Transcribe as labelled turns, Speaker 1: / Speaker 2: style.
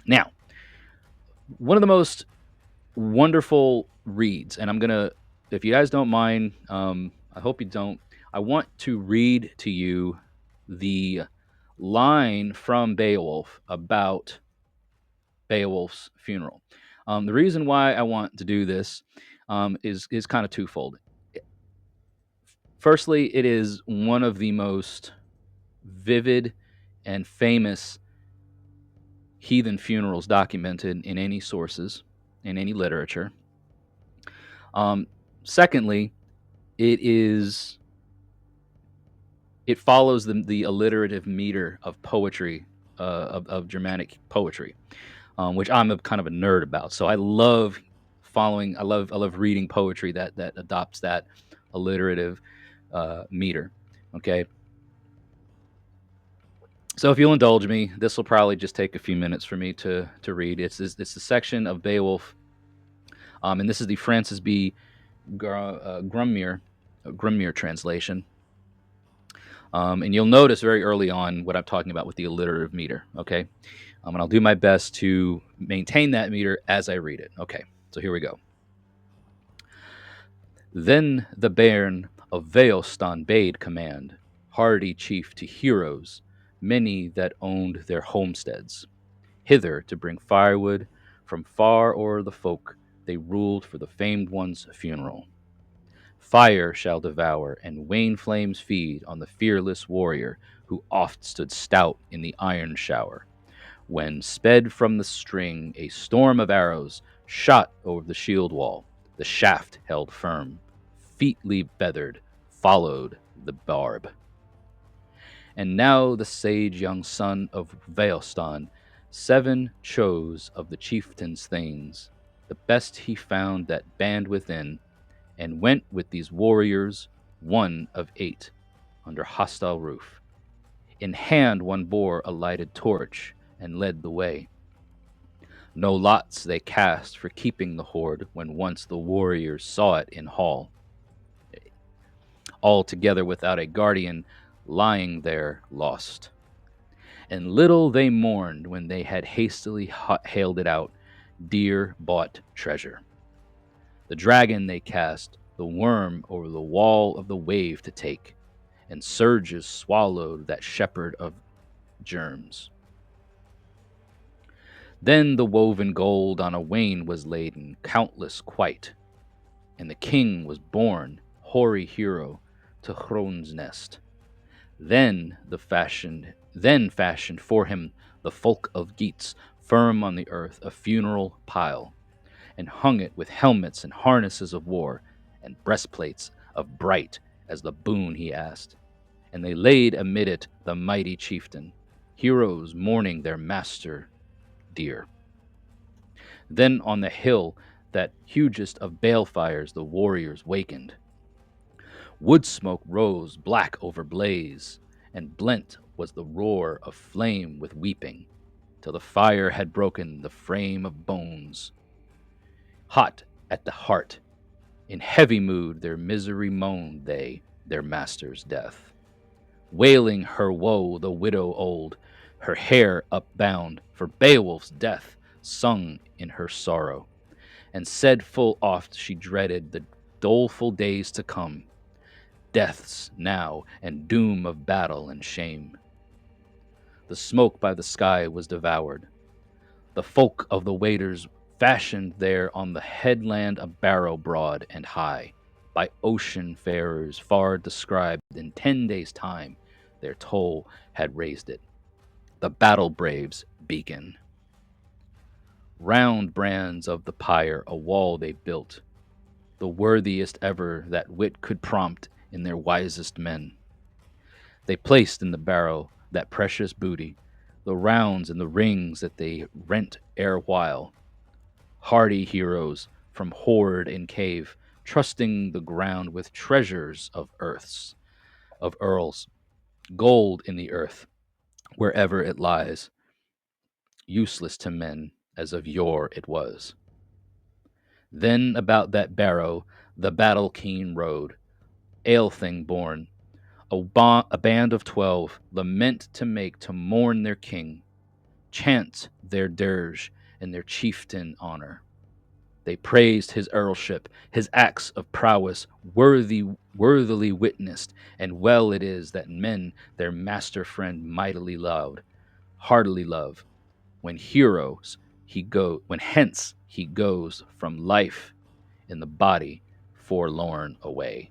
Speaker 1: Now, one of the most wonderful reads, and I'm gonna, if you guys don't mind, I hope you don't. I want to read to you the line from Beowulf about Beowulf's funeral. The reason why I want to do this is kind of twofold. Firstly, it is one of the most vivid and famous heathen funerals documented in any sources, in any literature. Um, Secondly, it is it follows the alliterative meter of poetry, of Germanic poetry, which I'm a kind of a nerd about. So I love following. I love reading poetry that adopts that alliterative meter. Okay, so if you'll indulge me, this will probably just take a few minutes for me to read. It's a section of Beowulf, and this is the Francis B. Grummir translation. And you'll notice very early on what I'm talking about with the alliterative meter. Okay, and I'll do my best to maintain that meter as I read it. Okay, so here we go. Then the bairn of Veostan bade command, hardy chief to heroes, many that owned their homesteads, hither to bring firewood from far o'er the folk they ruled for the famed one's funeral. Fire shall devour, and wan flames feed on the fearless warrior who oft stood stout in the iron shower, when sped from the string a storm of arrows shot over the shield wall. The shaft held firm, featly feathered, followed the barb. And now the sage young son of Veostan, seven chose of the chieftain's thanes, the best he found that band within, and went with these warriors, one of 8, under hostile roof. In hand one bore a lighted torch, and led the way. No lots they cast for keeping the hoard when once the warriors saw it in hall. All together without a guardian, lying there lost. And little they mourned when they had hastily hailed it out, dear bought treasure. The dragon they cast, the worm over the wall of the wave to take, and surges swallowed that shepherd of germs. Then the woven gold on a wain was laden, countless quite, and the king was born, hoary hero, to Hrone's nest. Then fashioned for him the folk of Geats, firm on the earth, a funeral pile, and hung it with helmets and harnesses of war, and breastplates of bright as the boon he asked. And they laid amid it the mighty chieftain, heroes mourning their master dear. Then on the hill, that hugest of balefires, the warriors wakened. Wood smoke rose black over blaze, and blent was the roar of flame with weeping, till the fire had broken the frame of bones. Hot at the heart, in heavy mood their misery moaned they their master's death. Wailing her woe, the widow old, her hair upbound, for Beowulf's death sung in her sorrow, and said full oft she dreaded the doleful days to come, deaths now and doom of battle and shame. The smoke by the sky was devoured. The folk of the waders fashioned there on the headland a barrow broad and high, by ocean farers far described in 10 days' time, their toll had raised it, the battle braves' beacon. Round brands of the pyre a wall they built, the worthiest ever that wit could prompt in their wisest men. They placed in the barrow that precious booty, the rounds and the rings that they rent erewhile. Hardy heroes from hoard and cave, trusting the ground with treasures of earls, gold in the earth, wherever it lies, useless to men as of yore it was. Then about that barrow the battle keen rode, Aelthing born, a band of 12, lament to make to mourn their king. chant their dirge and their chieftain honor. They praised his earlship, his acts of prowess worthily witnessed, and well it is that men their master friend mightily loved, heartily love, when hence he goes from life in the body forlorn away.